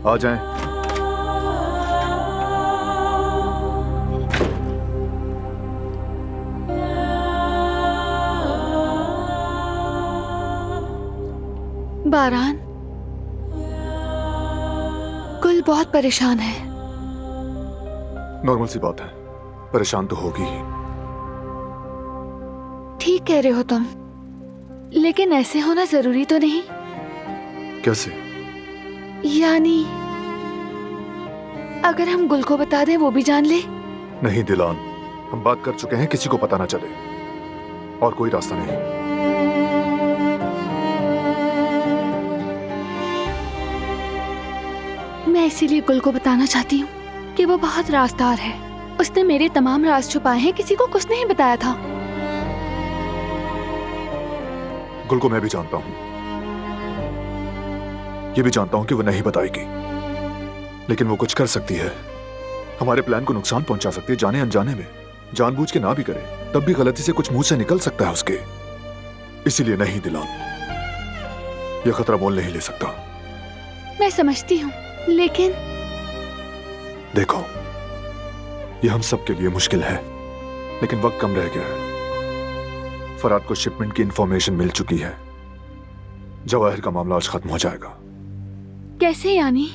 आ जाएं। बारान, गुल बहुत परेशान है। नॉर्मल सी बात है, परेशान तो होगी ही। ठीक कह रहे हो तुम, लेकिन ऐसे होना जरूरी तो नहीं। कैसे? यानी अगर हम गुल को बता दें वो भी जान ले। नहीं दिलान, हम बात कर चुके हैं, किसी को पता ना चले। और कोई रास्ता नहीं। मैं इसीलिए गुल को बताना चाहती हूँ कि वो बहुत राजदार है। उसने मेरे तमाम राज छुपाए हैं, किसी को कुछ नहीं बताया था। गुल को मैं भी जानता हूं, ये भी जानता हूं कि वो नहीं बताएगी, लेकिन वो कुछ कर सकती है। हमारे प्लान को नुकसान पहुंचा सकती है, जाने अनजाने में। जानबूझ के ना भी करे तब भी गलती से कुछ मुंह से निकल सकता है उसके। इसीलिए नहीं दिलान, ये खतरा मोल नहीं ले सकता। मैं समझती हूँ, लेकिन देखो, ये हम सब के लिए मुश्किल है, लेकिन वक्त कम रह गया है। फराद को शिपमेंट की इंफॉर्मेशन मिल चुकी है। जवाहिर का मामला आज खत्म हो जाएगा। कैसे यानी?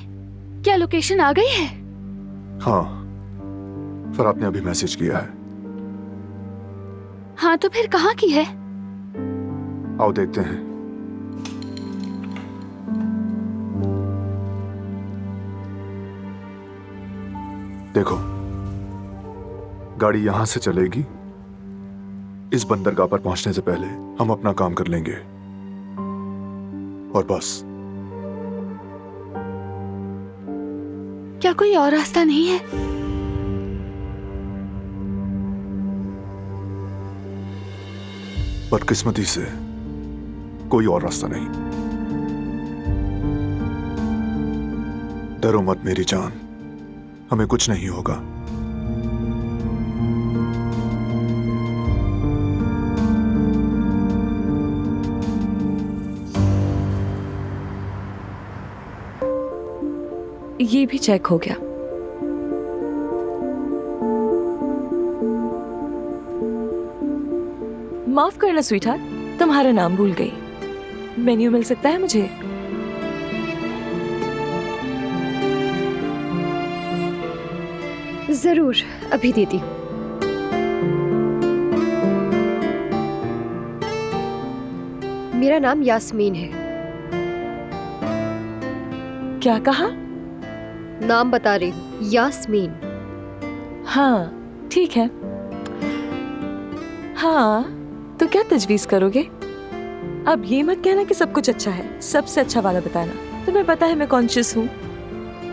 क्या लोकेशन आ गई है? हाँ, फराद ने अभी मैसेज किया है। हाँ तो फिर कहाँ की है? आओ देखते हैं। देखो, गाड़ी यहां से चलेगी। इस बंदरगाह पर पहुंचने से पहले हम अपना काम कर लेंगे और बस। क्या कोई और रास्ता नहीं है? बदकिस्मती से कोई और रास्ता नहीं। डरो मत मेरी जान, हमें कुछ नहीं होगा। ये भी चेक हो गया। माफ करना स्वीटहार्ट, तुम्हारा नाम भूल गई। मेन्यू मिल सकता है मुझे? जरूर, अभी देती हूँ। मेरा नाम यास्मीन है। क्या कहा? नाम बता रही हूँ, यास्मीन। हाँ ठीक है। हाँ तो क्या तजवीज करोगे? अब ये मत कहना कि सब कुछ अच्छा है, सबसे अच्छा वाला बताना। तुम्हें पता है मैं कॉन्शियस हूँ।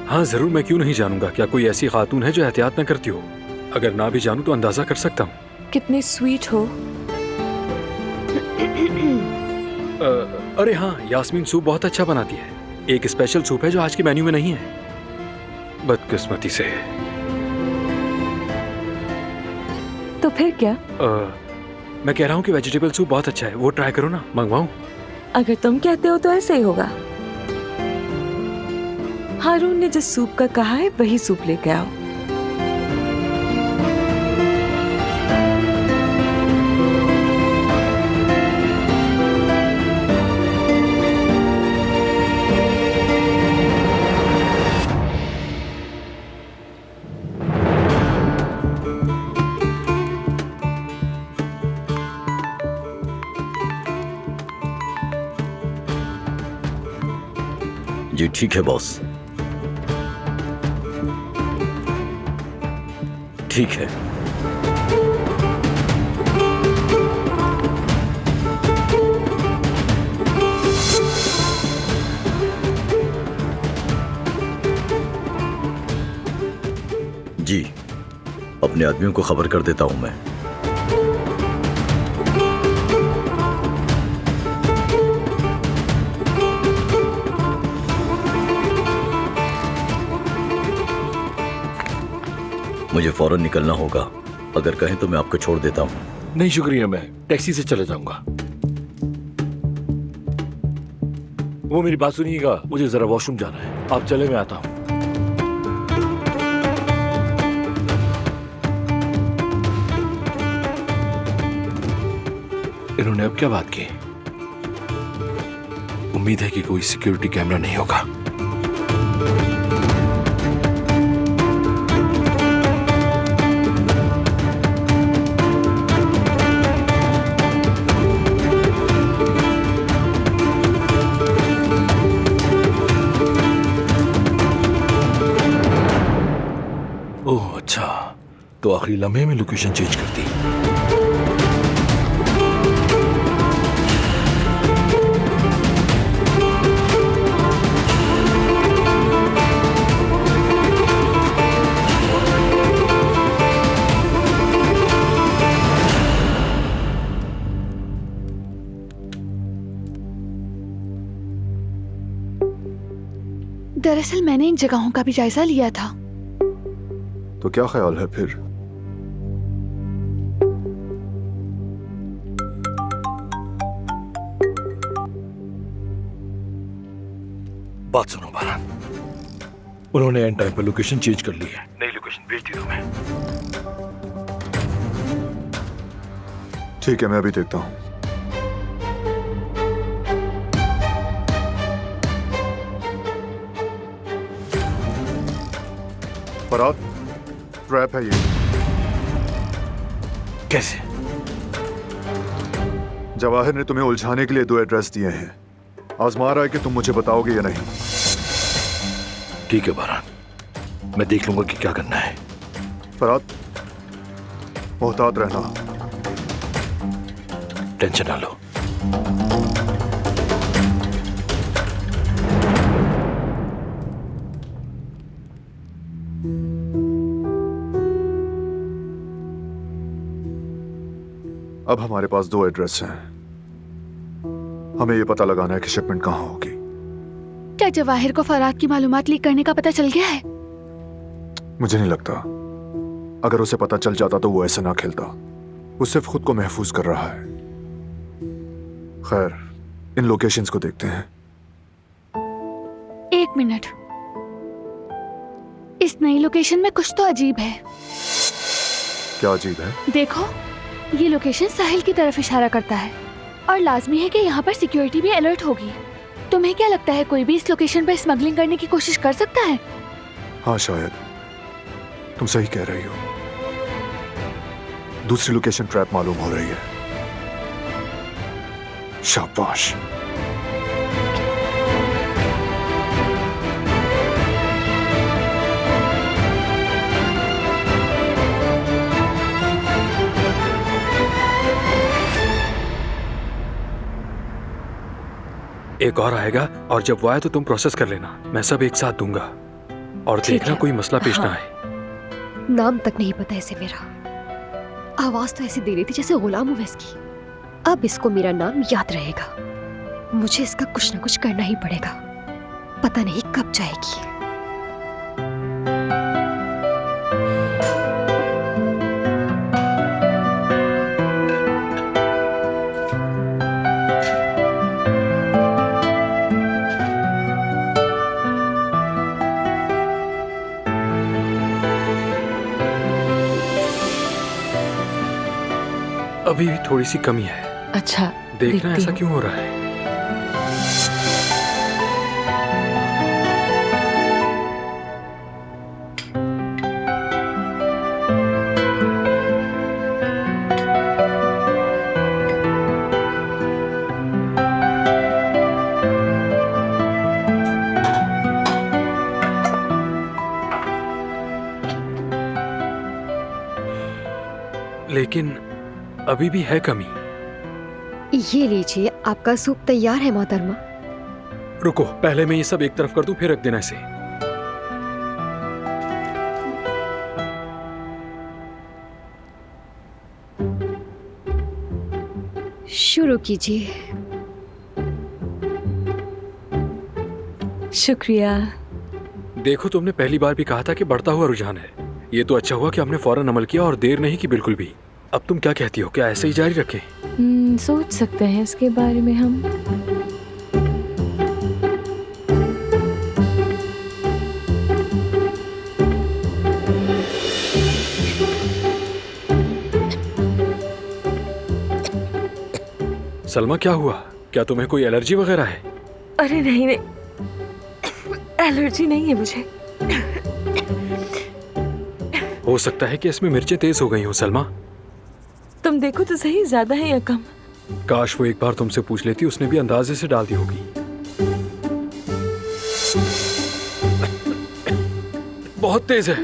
हाँ जरूर, मैं क्यों नहीं जानूंगा। क्या कोई ऐसी खातून है जो एहतियात न करती हो? अगर ना भी जानूं तो अंदाजा कर सकता हूँ। कितने स्वीट हो। अरे हाँ, यास्मीन सूप बहुत अच्छा बनाती है। एक स्पेशल सूप है जो आज के मेन्यू में नहीं है, बदकिस्मती से। तो फिर क्या? मैं कह रहा हूँ कि वेजिटेबल सूप बहुत अच्छा है, वो ट्राई करो ना। मंगवाऊं? अगर तुम कहते हो तो ऐसे ही होगा। हारून ने जिस सूप का कहा है वही सूप लेके आओ। जी ठीक है बॉस। ठीक है। जी, अपने आदमियों को खबर कर देता हूं मैं। मुझे फौरन निकलना होगा। अगर कहें तो मैं आपको छोड़ देता हूं। नहीं शुक्रिया, मैं टैक्सी से चले जाऊंगा। वो मेरी बात सुनिएगा, मुझे जरा वॉशरूम जाना है। आप चले, मैं आता हूँ। इन्होंने अब क्या बात की? उम्मीद है कि कोई सिक्योरिटी कैमरा नहीं होगा। ओह अच्छा, तो आखिरी लम्हे में लोकेशन चेंज कर दी। दरअसल मैंने इन जगहों का भी जायजा लिया था। तो क्या ख्याल है फिर? बात सुनो बारान, उन्होंने एंड टाइम पर लोकेशन चेंज कर ली है। नई लोकेशन भेज दी तुम्हें। ठीक है, मैं अभी देखता हूँ। फराद, ट्रैप है ये। कैसे? जवाहिर ने तुम्हें उलझाने के लिए 2 एड्रेस दिए हैं। आजमा रहा है कि तुम मुझे बताओगे या नहीं। ठीक है बारान, मैं देख लूंगा कि क्या करना है। फराद, मोहतात रहना। टेंशन ना लो। अब हमारे पास 2 एड्रेस हैं। हमें यह पता लगाना है कि शिपमेंट कहाँ होगी। क्या जवाहिर को फराद की मालूमात लीक करने का पता चल गया है? मुझे नहीं लगता। अगर उसे पता चल जाता तो वो ऐसे ना खेलता। वो सिर्फ खुद को महफूज कर रहा है। खैर, इन लोकेशंस को देखते हैं। 1 मिनट, इस नई लोकेशन में कुछ तो अजीब है। क्या अजीब है? देखो, ये लोकेशन साहिल की तरफ इशारा करता है और लाजमी है कि यहाँ पर सिक्योरिटी भी अलर्ट होगी। तुम्हें क्या लगता है कोई भी इस लोकेशन पर स्मगलिंग करने की कोशिश कर सकता है? हाँ शायद, तुम सही कह रही हो। दूसरी लोकेशन ट्रैप मालूम हो रही है। शाबाश। एक और आएगा और जब वो आए तो तुम प्रोसेस कर लेना। मैं सब एक साथ दूंगा और ठीक देखना है। कोई मसला पेश ना हाँ। आए। नाम तक नहीं पता इसे मेरा। आवाज तो ऐसी दे रही थी जैसे गुलाम हूं मैं इसकी। अब इसको मेरा नाम याद रहेगा। मुझे इसका कुछ ना कुछ करना ही पड़ेगा। पता नहीं कब जाएगी। अभी भी थोड़ी सी कमी है। अच्छा, देखना देखती ऐसा हूँ। क्यों हो रहा है। लेकिन अभी भी है कमी। ये लीजिए, आपका सूप तैयार है मोहतरमा। रुको, पहले मैं ये सब एक तरफ कर दूं, फिर रख देना इसे। शुरू कीजिए। शुक्रिया। देखो, तुमने पहली बार भी कहा था कि बढ़ता हुआ रुझान है। ये तो अच्छा हुआ कि हमने फौरन अमल किया और देर नहीं की बिल्कुल भी। अब तुम क्या कहती हो, क्या ऐसे ही जारी रखें? सोच सकते हैं इसके बारे में हम। सलमा क्या हुआ? क्या तुम्हें कोई एलर्जी वगैरह है? अरे नहीं नहीं, एलर्जी नहीं है मुझे। हो सकता है कि इसमें मिर्चें तेज हो गई हो सलमा। तुम देखो तो सही, ज्यादा है या कम? काश वो एक बार तुमसे पूछ लेती, उसने भी अंदाजे से डाल दी होगी। बहुत तेज है।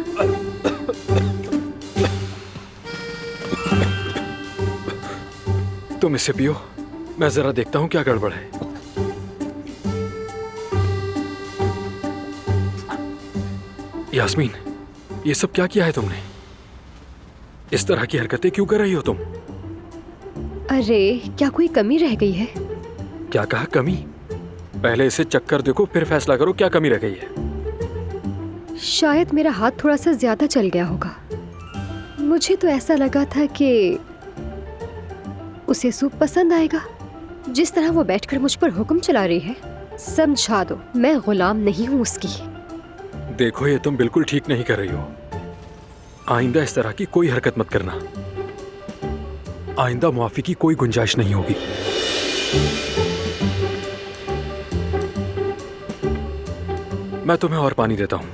तुम इसे पियो, मैं जरा देखता हूं क्या गड़बड़ है। यास्मीन, ये सब क्या किया है तुमने? इस तरह की हरकतें क्यों कर रही हो तुम? अरे क्या कोई कमी रह गई है? क्या कहा कमी? पहले इसे चेक कर देखो, फिर फैसला करो क्या कमी रह गई है। शायद मेरा हाथ थोड़ा सा ज्यादा चल गया होगा। मुझे तो ऐसा लगा था कि उसे सूप पसंद आएगा। जिस तरह वो बैठकर मुझ पर हुक्म चला रही है, समझा दो मैं गुलाम नहीं हूँ उसकी। देखो ये तुम बिल्कुल ठीक नहीं कर रही हो। आइंदा इस तरह की कोई हरकत मत करना। आइंदा मुआफी की कोई गुंजाइश नहीं होगी। मैं तुम्हें और पानी देता हूं।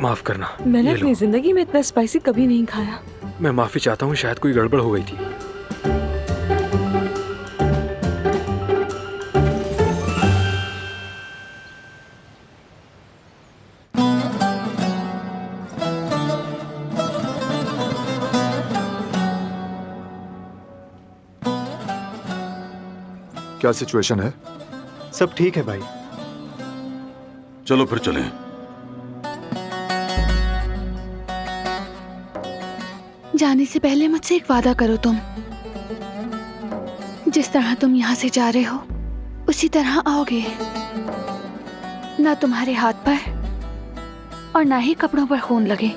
माफ करना। मैंने ये अपनी लो। जिंदगी में इतना स्पाइसी कभी नहीं खाया। मैं माफी चाहता हूँ, शायद कोई गड़बड़ हो गई थी। क्या सिचुएशन है? सब ठीक है भाई। चलो फिर चलें। जाने से पहले मुझसे एक वादा करो तुम। जिस तरह तुम यहाँ से जा रहे हो उसी तरह आओगे। ना तुम्हारे हाथ पर और ना ही कपड़ों पर खून लगे।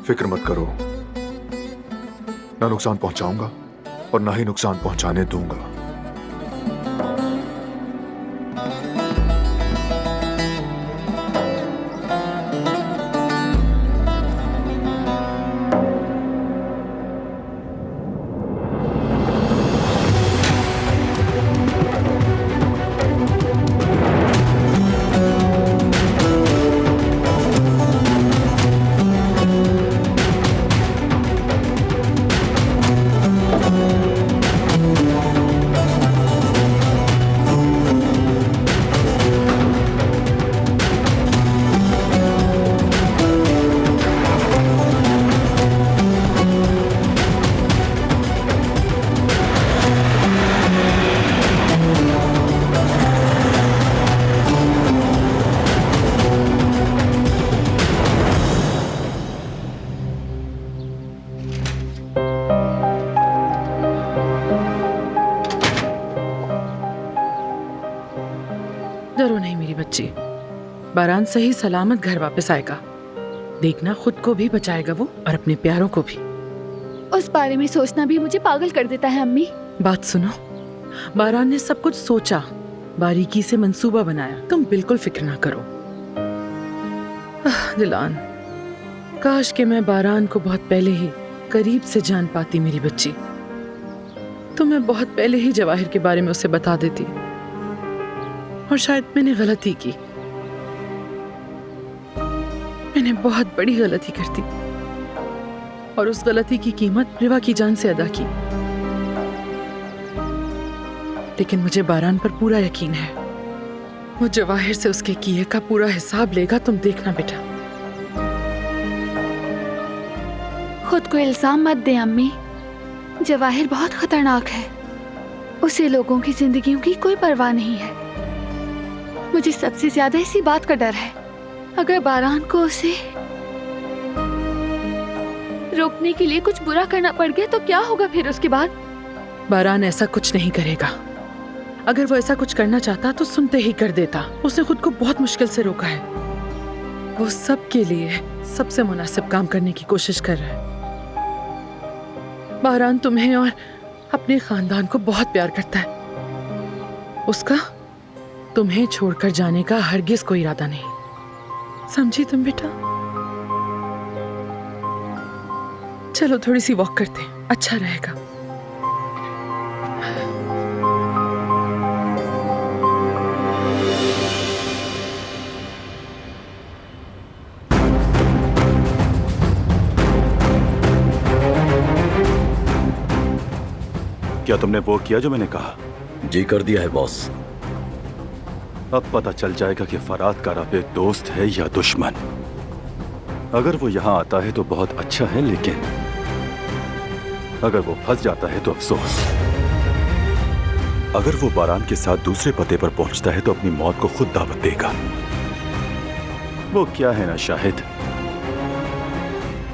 फिक्र मत करो, ना नुकसान पहुंचाऊंगा और ना ही नुकसान पहुंचाने दूंगा। डरो नहीं मेरी बच्ची, बारान सही सलामत घर वापस आएगा। देखना, खुद को भी बचाएगा वो और अपने प्यारों को भी। उस बारे में सोचना भी मुझे पागल कर देता है अम्मी। बात सुनो, बारान ने सब कुछ सोचा, बारीकी से मंसूबा बनाया। तुम बिल्कुल फिक्र ना करो। दिलान, काश कि मैं बारान को बहुत पहले ही करीब से जान पाती मेरी बच्ची। तो मैं बहुत पहले ही जवाहिर के बारे में उसे बता देती, और शायद मैंने गलती की। मैंने बहुत बड़ी गलती कर दी और उस गलती की कीमत रिवा की जान से अदा की। लेकिन मुझे बारान पर पूरा यकीन है, वो जवाहिर से उसके किए का पूरा हिसाब लेगा। तुम देखना बेटा। खुद को इल्जाम मत दे अम्मी। जवाहिर बहुत खतरनाक है। उसे लोगों की जिंदगियों की कोई परवाह नहीं है। मुझे सबसे ज्यादा इसी बात का डर है, अगर बारान को उसे रोकने के लिए कुछ बुरा करना पड़ गया तो क्या होगा फिर उसके बाद? बारान ऐसा कुछ नहीं करेगा। अगर वो ऐसा कुछ करना चाहता तो सुनते ही कर देता। उसने खुद को बहुत मुश्किल से रोका है। वो सबके लिए सबसे मुनासिब काम करने की कोशिश कर रहा है। बारान तुम्हें और अपने खानदान को बहुत प्यार करता है। उसका तुम्हें छोड़कर जाने का हरगिज कोई इरादा नहीं। समझी तुम बेटा? चलो थोड़ी सी वॉक करते हैं, अच्छा रहेगा। क्या तुमने वो किया जो मैंने कहा? जी कर दिया है बॉस। अब पता चल जाएगा कि फराद काराबे दोस्त है या दुश्मन। अगर वो यहां आता है तो बहुत अच्छा है, लेकिन अगर वो फंस जाता है तो अफसोस। अगर वो बारान के साथ दूसरे पते पर पहुंचता है तो अपनी मौत को खुद दावत देगा। वो क्या है ना शाहिद,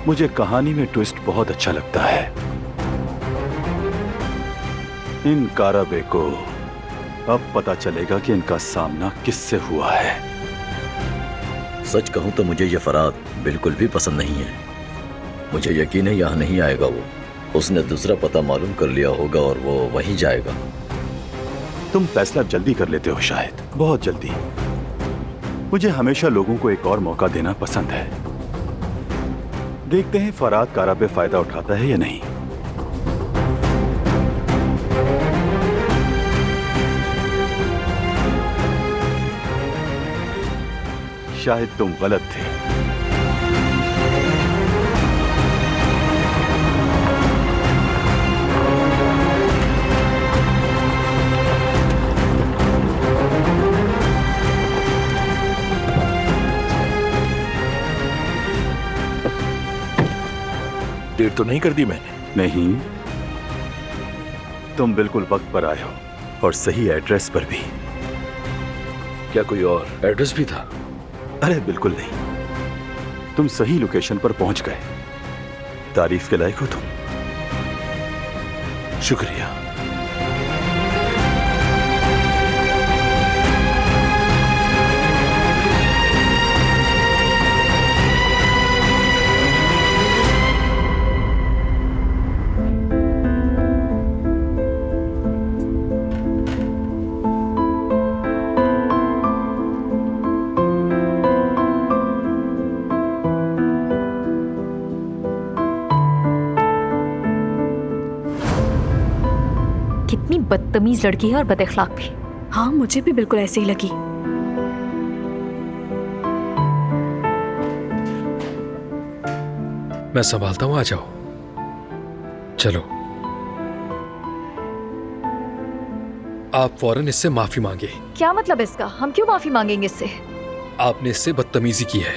मुझे कहानी में ट्विस्ट बहुत अच्छा लगता है। इन काराबे को अब पता चलेगा कि इनका सामना किससे हुआ है। सच कहूं तो मुझे ये फराद बिल्कुल भी पसंद नहीं है। मुझे यकीन है यहाँ नहीं आएगा वो। उसने दूसरा पता मालूम कर लिया होगा और वो वहीं जाएगा। तुम फैसला जल्दी कर लेते हो शायद, बहुत जल्दी। मुझे हमेशा लोगों को एक और मौका देना पसंद है। देखते हैं फराद काराबे फायदा उठाता है या नहीं। शायद तुम गलत थे। देर तो नहीं कर दी मैंने? नहीं, तुम बिल्कुल वक्त पर आए हो और सही एड्रेस पर भी। क्या कोई और एड्रेस भी था? अरे बिल्कुल नहीं, तुम सही लोकेशन पर पहुंच गए। तारीफ के लायक हो तुम। शुक्रिया। कितनी बदतमीज लड़की है और बदअखलाक भी। हाँ, मुझे भी बिल्कुल ऐसे ही लगी। मैं संभालता हूं, आ जाओ। चलो, आप फौरन इससे माफी मांगे। क्या मतलब इसका? हम क्यों माफी मांगेंगे इससे? आपने इससे बदतमीजी की है।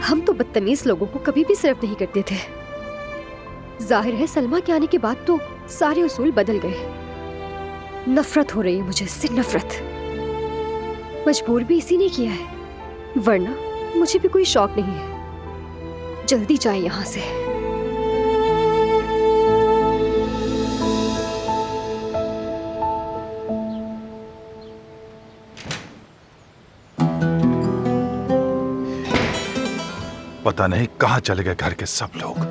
हम तो बदतमीज लोगों को कभी भी सर्व नहीं करते थे। जाहिर है सलमा के आने के बाद तो सारे उसूल बदल गए। नफरत हो रही है मुझे इससे, नफरत। मजबूर भी इसी ने किया है, वरना मुझे भी कोई शौक नहीं है। जल्दी जाए यहाँ से। पता नहीं कहां चले गए घर के सब लोग।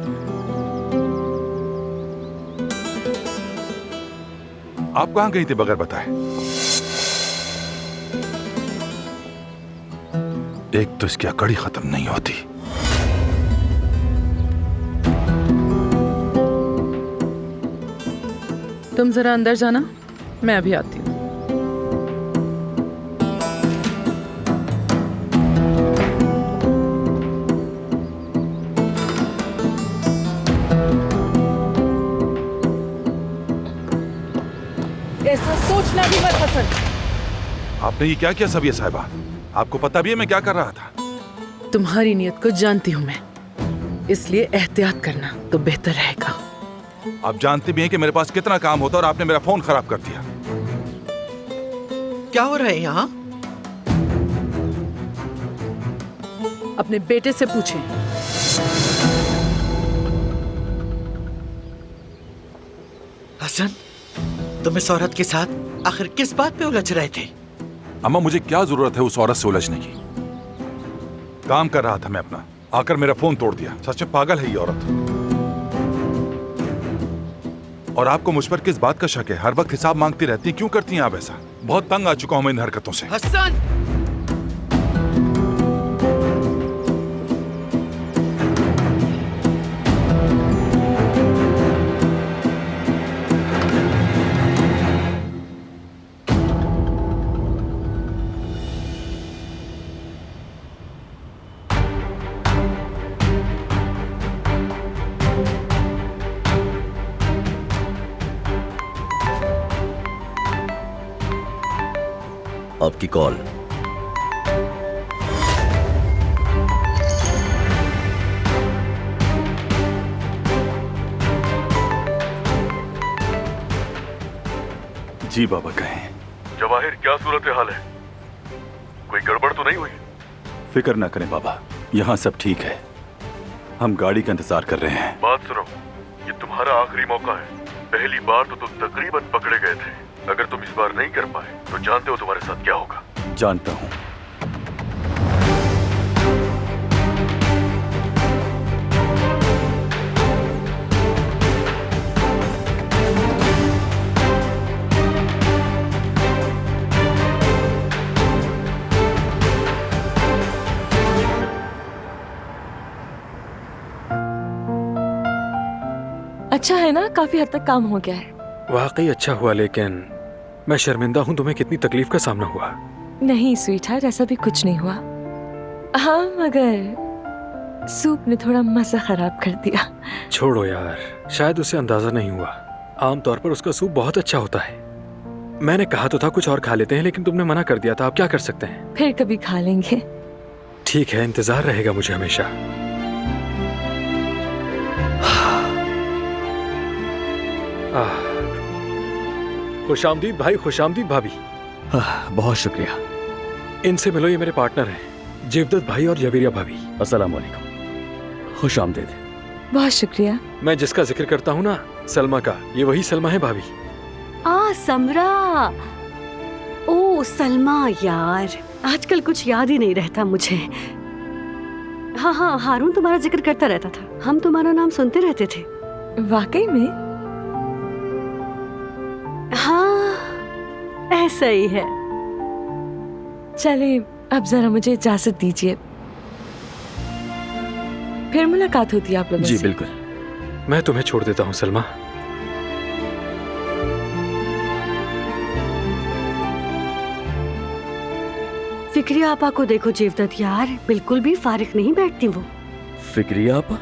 आप कहां गई थी बगैर बताए? एक तो इसकी अकड़ी खत्म नहीं होती। तुम जरा अंदर जाना, मैं अभी आती हूँ। ऐसा सोचना भी मत हसन। आपने ये क्या किया सबिया साहिबा? आपको पता भी है मैं क्या कर रहा था? तुम्हारी नियत को जानती हूँ मैं, इसलिए एहतियात करना तो बेहतर रहेगा। आप जानते भी हैं कि मेरे पास कितना काम होता है और आपने मेरा फोन खराब कर दिया। क्या हो रहा है यहाँ? अपने बेटे से पूछें। हसन, तुम इस औरत के साथ आखिर किस बात पे उलझ रहे थे? अम्मा, मुझे क्या जरूरत है उस औरत से उलझने की? काम कर रहा था मैं अपना, आकर मेरा फोन तोड़ दिया। सच में पागल है ये औरत। और आपको मुझ पर किस बात का शक है? हर वक्त हिसाब मांगती रहती हैं, क्यों करती हैं आप ऐसा? बहुत तंग आ चुका हूं मैं इन हरकतों से। हसन! आपकी कॉल। जी बाबा कहें। जवाहिर, क्या सूरत हाल है? कोई गड़बड़ तो नहीं हुई? फिक्र ना करें बाबा, यहाँ सब ठीक है। हम गाड़ी का इंतजार कर रहे हैं। बात सुनो, ये तुम्हारा आखिरी मौका है। पहली बार तो तुम तकरीबन पकड़े गए थे। अगर तुम इस बार नहीं कर पाए तो जानते हो तुम्हारे साथ क्या होगा। जानता हूँ। अच्छा है ना, काफी हद तक काम हो गया है। वाकई अच्छा हुआ, लेकिन मैं शर्मिंदा हूँ तुम्हें कितनी तकलीफ का सामना हुआ। नहीं स्वीटहार्ट, ऐसा भी कुछ नहीं हुआ। हाँ, मगर सूप ने थोड़ा मजा खराब कर दिया। छोड़ो यार, शायद उसे अंदाजा नहीं हुआ। आमतौर पर उसका सूप बहुत अच्छा होता है। मैंने कहा तो था कुछ और खा लेते हैं, लेकिन तुमने मना कर दिया था। आप क्या कर सकते हैं? फिर कभी खा लेंगे। ठीक है, इंतजार रहेगा मुझे हमेशा। खुशामदीद भाई, खुशामदीद भाभी। बहुत शुक्रिया। इनसे मिलो, ये मेरे पार्टनर हैं, जेवदत भाई और जवेरिया भाभी। अस्सलाम वालेकुम। खुश आमदीद। बहुत शुक्रिया। मैं जिसका जिक्र करता हूँ ना, सलमा का, ये वही सलमा है भाभी। समरा। ओ सलमा, यार आजकल कुछ याद ही नहीं रहता मुझे। हाँ हाँ, हारून तुम्हारा जिक्र करता रहता था, हम तुम्हारा नाम सुनते रहते थे। वाकई में? हाँ, ऐसा ही है। चले, अब जरा मुझे इजाजत दीजिए, फिर मुलाकात होती है आप लोगों से। जी बिल्कुल। मैं तुम्हें छोड़ देता हूँ सलमा। फिक्रिया आपा को देखो जेवदत यार, बिल्कुल भी फारिग नहीं बैठती वो। फिक्रिया आपा?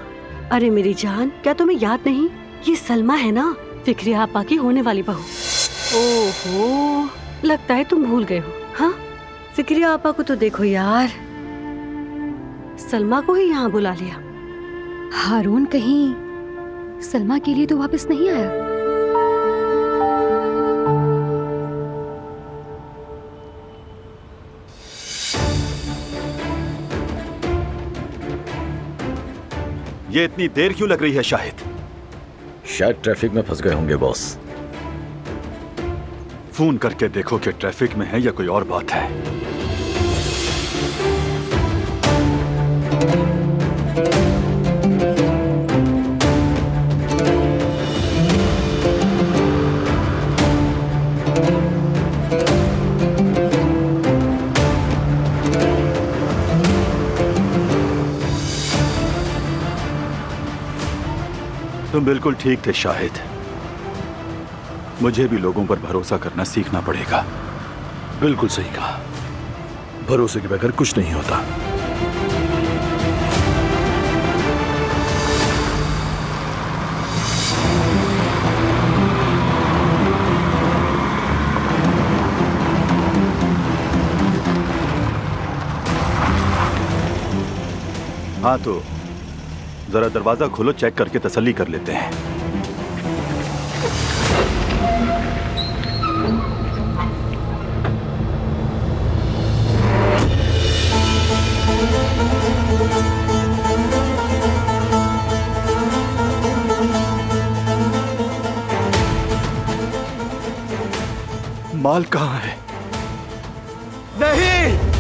अरे मेरी जान, क्या तुम्हें याद नहीं? ये सलमा है ना, फिक्रिया आपा की होने वाली बहू। ओहो, लगता है तुम भूल गए हो। हाँ, फिक्रिया आपा को तो देखो यार, सलमा को ही यहाँ बुला लिया। हारून कहीं सलमा के लिए तो वापस नहीं आया? ये इतनी देर क्यों लग रही है शाहिद? शायद ट्रैफिक में फंस गए होंगे बॉस। फोन करके देखो कि ट्रैफिक में है या कोई और बात है। तुम बिल्कुल ठीक थे शाहिद। मुझे भी लोगों पर भरोसा करना सीखना पड़ेगा। बिल्कुल सही कहा, भरोसे के बगैर कुछ नहीं होता। हाँ तो जरा दरवाजा खोलो, चेक करके तसल्ली कर लेते हैं। माल कहाँ है? नहीं!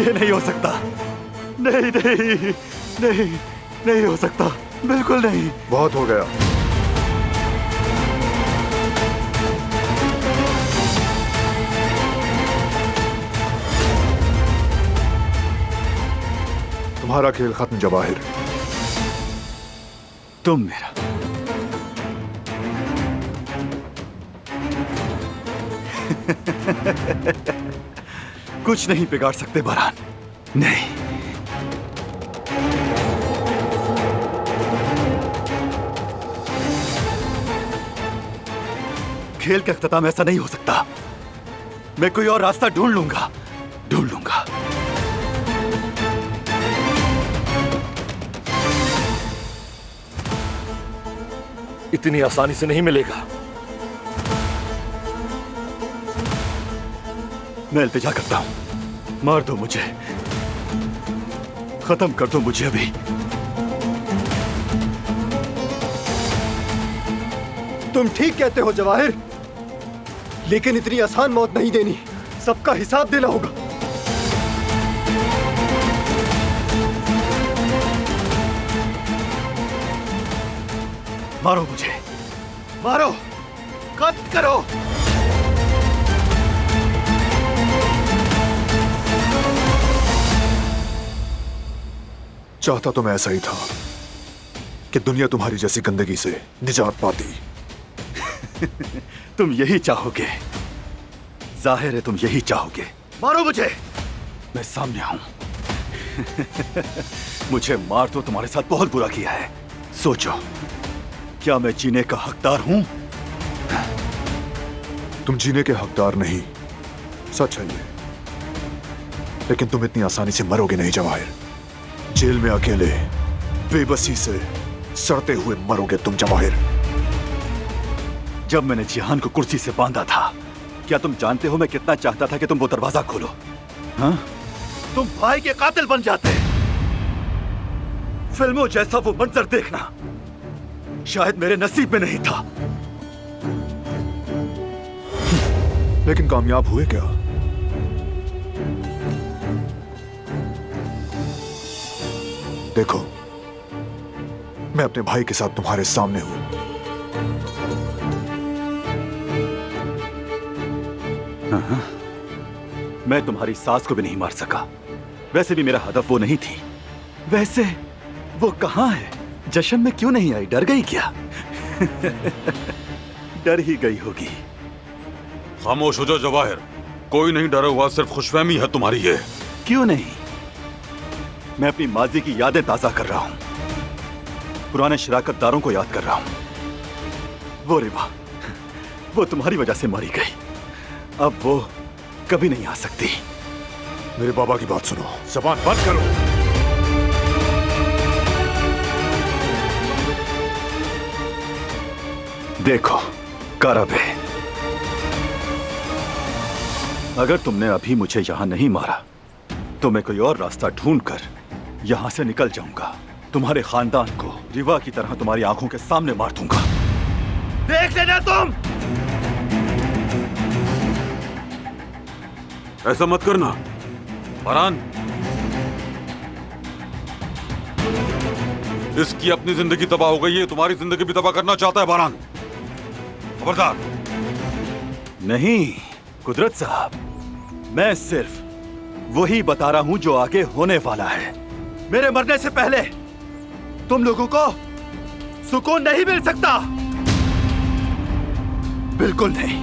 ये नहीं हो सकता। नहीं नहीं नहीं नहीं हो सकता, बिल्कुल नहीं। बहुत हो गया। तुम्हारा खेल खत्म जवाहिर। तुम मेरा कुछ नहीं बिगाड़ सकते बरहान, नहीं। खेल का अख्ताम ऐसा नहीं हो सकता। मैं कोई और रास्ता ढूंढ लूंगा, ढूंढ लूंगा। इतनी आसानी से नहीं मिलेगा। मैं इल्तिजा करता हूं, मार दो मुझे, खत्म कर दो मुझे अभी। तुम ठीक कहते हो जवाहिर, लेकिन इतनी आसान मौत नहीं देनी, सबका हिसाब देना होगा। मारो मुझे, मारो, कत्ल करो। चाहता तो मैं ऐसा ही था कि दुनिया तुम्हारी जैसी गंदगी से निजात पाती। तुम यही चाहोगे, जाहिर है तुम यही चाहोगे। मारो मुझे, मैं सामने हूं। मुझे मार तो तुम्हारे साथ बहुत बुरा किया है। सोचो, क्या मैं जीने का हकदार हूं? तुम जीने के हकदार नहीं, सच है ये। लेकिन तुम इतनी आसानी से मरोगे नहीं जवाहिर। जेल में अकेले बेबसी से सड़ते हुए मरोगे तुम जवाहिर। जब मैंने जिहान को कुर्सी से बांधा था, क्या तुम जानते हो मैं कितना चाहता था कि तुम वो दरवाजा खोलो? हाँ? तुम भाई के कातिल बन जाते। फिल्मों जैसा वो मंजर देखना शायद मेरे नसीब में नहीं था। लेकिन कामयाब हुए क्या? देखो, मैं अपने भाई के साथ तुम्हारे सामने हूं। हाँ, मैं तुम्हारी सास को भी नहीं मार सका। वैसे भी मेरा हदफ वो नहीं थी। वैसे वो कहां है? जश्न में क्यों नहीं आई? डर गई क्या? डर ही गई होगी। खामोश हो जाओ जवाहिर, कोई नहीं डरा हुआ, सिर्फ खुशफहमी है तुम्हारी ये। क्यों नहीं? मैं अपनी माजी की यादें ताजा कर रहा हूं, पुराने शराकतदारों को याद कर रहा हूं। वो रिवा, वो तुम्हारी वजह से मारी गई, अब वो कभी नहीं आ सकती। मेरे बाबा की बात सुनो, ज़बान बंद करो। देखो कारबे, अगर तुमने अभी मुझे यहां नहीं मारा तो मैं कोई और रास्ता ढूंढकर यहां से निकल जाऊंगा। तुम्हारे खानदान को रिवा की तरह तुम्हारी आंखों के सामने मार दूंगा। देख लेना तुम। ऐसा मत करना फरहान, इसकी अपनी जिंदगी तबाह हो गई है, तुम्हारी जिंदगी भी तबाह करना चाहता है फरहान। खबरदार। नहीं कुदरत साहब, मैं सिर्फ वही बता रहा हूं जो आगे होने वाला है। मेरे मरने से पहले तुम लोगों को सुकून नहीं मिल सकता, बिल्कुल नहीं।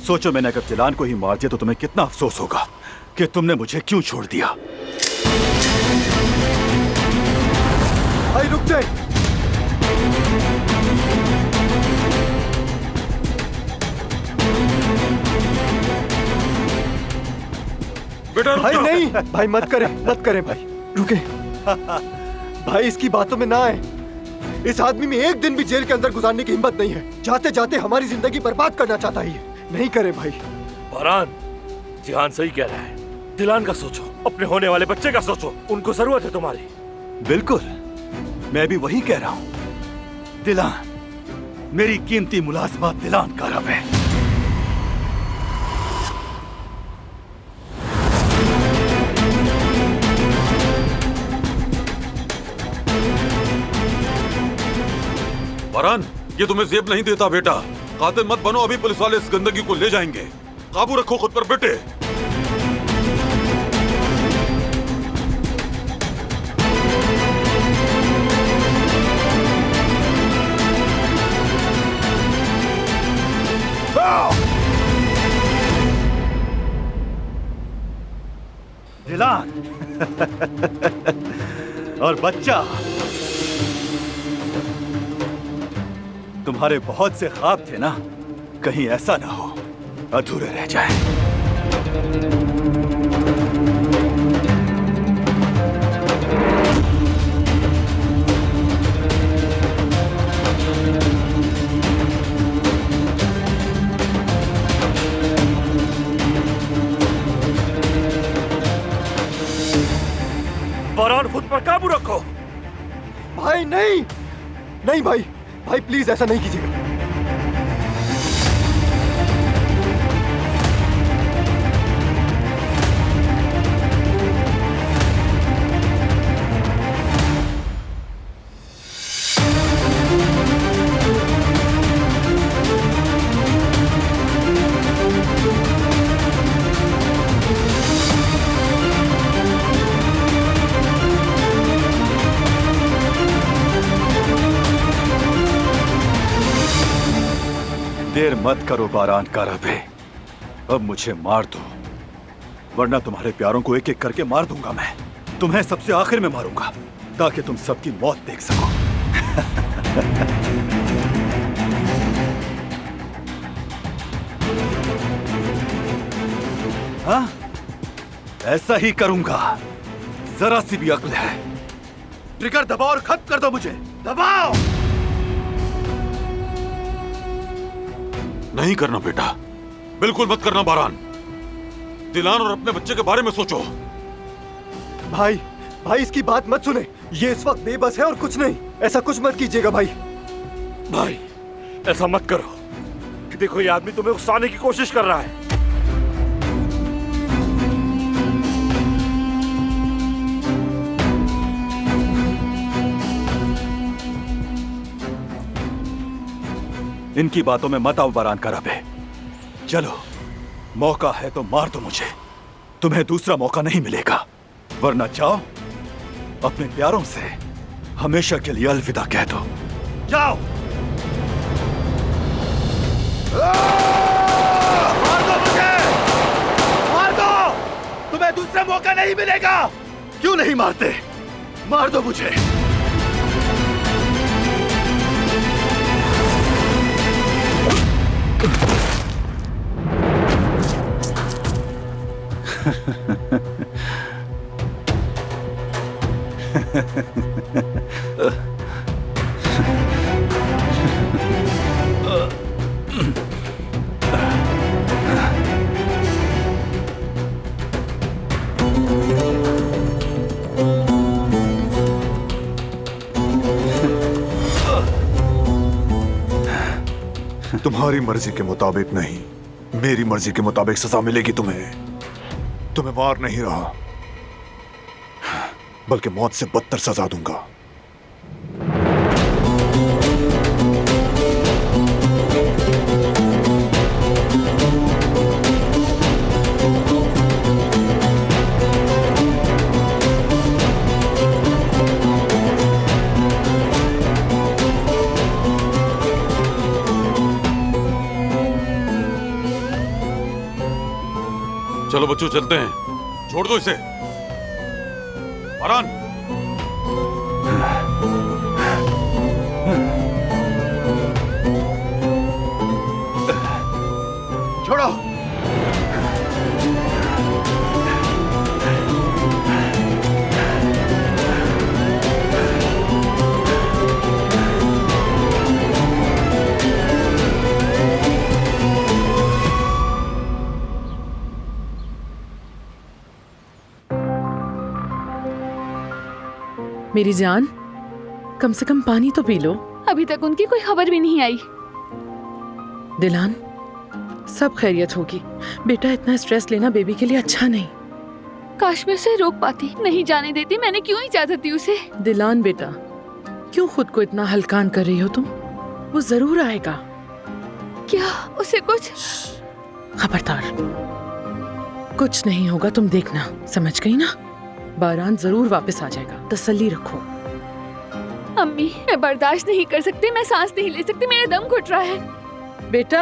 सोचो, मैंने अगर जिलान को ही मार दिया तो तुम्हें कितना अफसोस होगा कि तुमने मुझे क्यों छोड़ दिया। भाई रुक जाए। भाई नहीं, भाई मत करें, मत करें भाई, रुके। भाई इसकी बातों में ना आए। इस आदमी में एक दिन भी जेल के अंदर गुजारने की हिम्मत नहीं है। जाते जाते हमारी जिंदगी बर्बाद करना चाहता है ये। नहीं करे भाई। फरहान, जिहान सही कह रहा है। दिलान का सोचो, अपने होने वाले बच्चे का सोचो, उनको जरूरत है तुम्हारी। बिल्कुल, मैं भी वही कह रहा हूं। दिलान, मेरी कीमती मुलाजमत दिलान कारब है। फरहान, ये तुम्हें जेब नहीं देता बेटा। कातिल मत बनो, अभी पुलिस वाले इस गंदगी को ले जाएंगे। काबू रखो खुद पर बेटे। दिलान और बच्चा, तुम्हारे बहुत से ख्वाब थे ना, कहीं ऐसा ना हो अधूरे रह जाए। फरहान, खुद पर काबू रखो। भाई नहीं, नहीं भाई, भाई प्लीज ऐसा नहीं कीजिएगा। देर मत करो बारान काराबे, अब मुझे मार दो, वरना तुम्हारे प्यारों को एक एक करके मार दूंगा मैं। तुम्हें सबसे आखिर में मारूंगा ताकि तुम सबकी मौत देख सको। हाँ, ऐसा ही करूंगा। जरा सी भी अक्ल है, ट्रिगर दबाओ और खत्म कर दो मुझे। दबाओ। नहीं करना बेटा, बिल्कुल मत करना बारान। दिलान और अपने बच्चे के बारे में सोचो। भाई, भाई इसकी बात मत सुने, ये इस वक्त बेबस है और कुछ नहीं। ऐसा कुछ मत कीजिएगा भाई। भाई ऐसा मत करो, देखो ये आदमी तुम्हें उकसाने की कोशिश कर रहा है। इनकी बातों में मत आओ बारान काराबे। चलो, मौका है तो मार दो मुझे, तुम्हें दूसरा मौका नहीं मिलेगा। वरना जाओ, अपने प्यारों से हमेशा के लिए अलविदा कह दो। जाओ। मार दो मुझे, मार दो, तुम्हें दूसरा मौका नहीं मिलेगा। क्यों नहीं मारते? मार दो मुझे। तुम्हारी मर्जी के मुताबिक नहीं, मेरी मर्जी के मुताबिक सजा मिलेगी तुम्हें। तुम्हें मार नहीं रहा, बल्कि मौत से बदतर सजा दूंगा। चलो बच्चों चलते हैं, छोड़ दो इसे। फरहान, छोड़ो। मेरी जान, कम से कम पानी तो पी लो। अभी तक उनकी कोई खबर भी नहीं आई। दिलान, सब खैरियत होगी। बेटा इतना स्ट्रेस लेना बेबी के लिए अच्छा नहीं। काश मैं उसे रोक पाती, नहीं जाने देती। मैंने क्यों इजाजत दी उसे? दिलान बेटा, क्यों खुद को इतना हल्कान कर रही हो तुम? वो जरूर आएगा। क्या उसे कुछ? खबरदार, कुछ नहीं होगा, तुम देखना। समझ गई ना? बारान जरूर वापस आ जाएगा, तसल्ली रखो। अम्मी, मैं बर्दाश्त नहीं कर सकती, मैं सांस नहीं ले सकती, मेरा दम घुट रहा है। बेटा,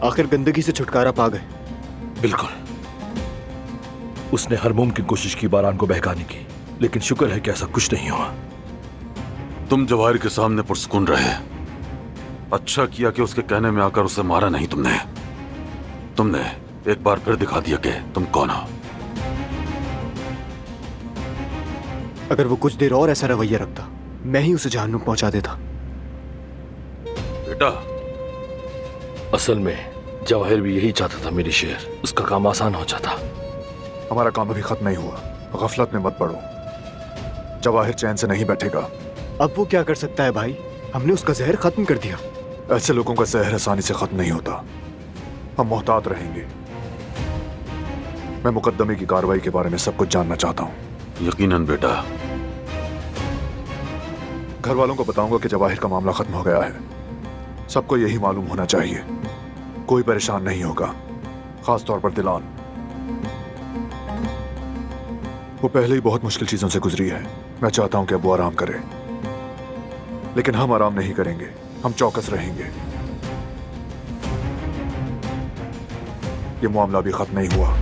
आखिर गंदगी से छुटकारा पा गए। बिल्कुल। उसने हर मुमकिन कोशिश की बारान को बहकाने की, लेकिन शुक्र है कि ऐसा कुछ नहीं हुआ। तुम जवाहिर के सामने पुरसुकून रहे। अच्छा किया कि उसके कहने में आकर उसे मारा नहीं तुमने एक बार फिर दिखा दिया कि तुम कौन हो। अगर वो कुछ देर और ऐसा रवैया रखता, मैं ही उसे जहन्नुम पहुंचा देता। बेटा, असल में जवाहिर भी यही चाहता था मेरी शेर, उसका काम आसान हो जाता। हमारा काम अभी खत्म नहीं हुआ, गफलत में मत पड़ो। जवाहिर चैन से नहीं बैठेगा। अब वो क्या कर सकता है भाई? हमने उसका जहर खत्म कर दिया। ऐसे लोगों का जहर आसानी से खत्म नहीं होता। हम मोहतात रहेंगे। मैं मुकदमे की कार्रवाई के बारे में सब कुछ जानना चाहता हूँ। यकीनन बेटा। घर वालों को बताऊंगा कि जवाहिर का मामला खत्म हो गया है। सबको यही मालूम होना चाहिए। कोई परेशान नहीं होगा, खास तौर पर दिलान। वो पहले ही बहुत मुश्किल चीजों से गुजरी है। मैं चाहता हूं कि अब वो आराम करे, लेकिन हम आराम नहीं करेंगे। हम चौकस रहेंगे। ये मामला अभी खत्म नहीं हुआ।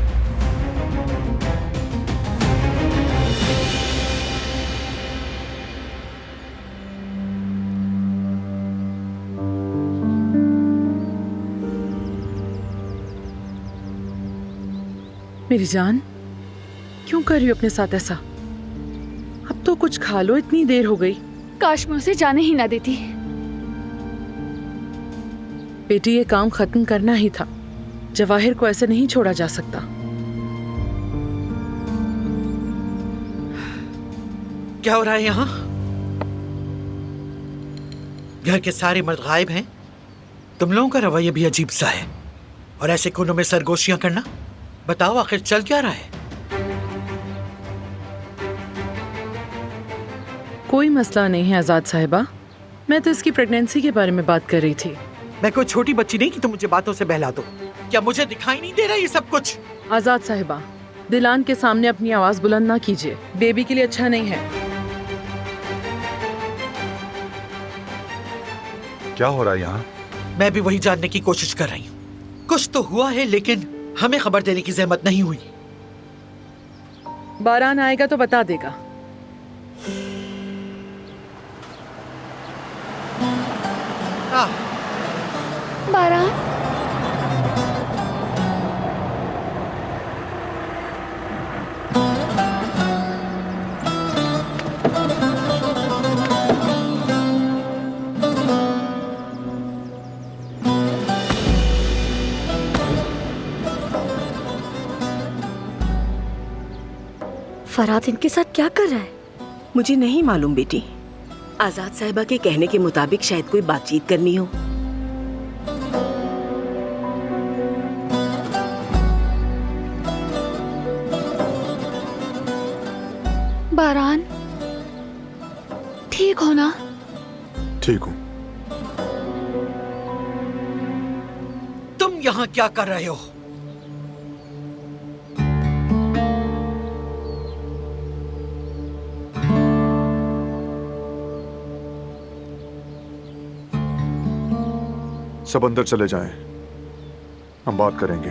मेरी जान, क्यों कर रही हो अपने साथ ऐसा? अब तो कुछ खा लो, इतनी देर हो गई। काश मैं उसे जाने ही ना देती। बेटी, ये काम खत्म करना ही था। जवाहिर को ऐसे नहीं छोड़ा जा सकता। क्या हो रहा है यहाँ? घर के सारे मर्द गायब हैं। तुम लोगों का रवैया भी अजीब सा है। और ऐसे कोनों में सरगोशियां करना। बताओ आखिर चल क्या रहा है? कोई मसला नहीं है आजाद साहिबा। मैं तो इसकी प्रेगनेंसी के बारे में बात कर रही थी। मैं कोई छोटी बच्ची नहीं कि तुम मुझे बातों से बहला दो। क्या मुझे दिखाई नहीं दे रहा ये सब कुछ? आजाद साहिबा, दिलान के सामने अपनी आवाज बुलंद ना कीजिए। बेबी के लिए अच्छा नहीं है। क्या हो रहा है यहाँ? मैं भी वही जानने की कोशिश कर रही हूँ। कुछ तो हुआ है, लेकिन हमें खबर देने की जहमत नहीं हुई। बारान आएगा तो बता देगा। बारान, फरात इनके साथ क्या कर रहा है? मुझे नहीं मालूम बेटी। आजाद साहिबा के कहने के मुताबिक शायद कोई बातचीत करनी हो। बारान, ठीक हो ना? ठीक हूँ। तुम यहाँ क्या कर रहे हो? सब अंदर चले जाएं, हम बात करेंगे।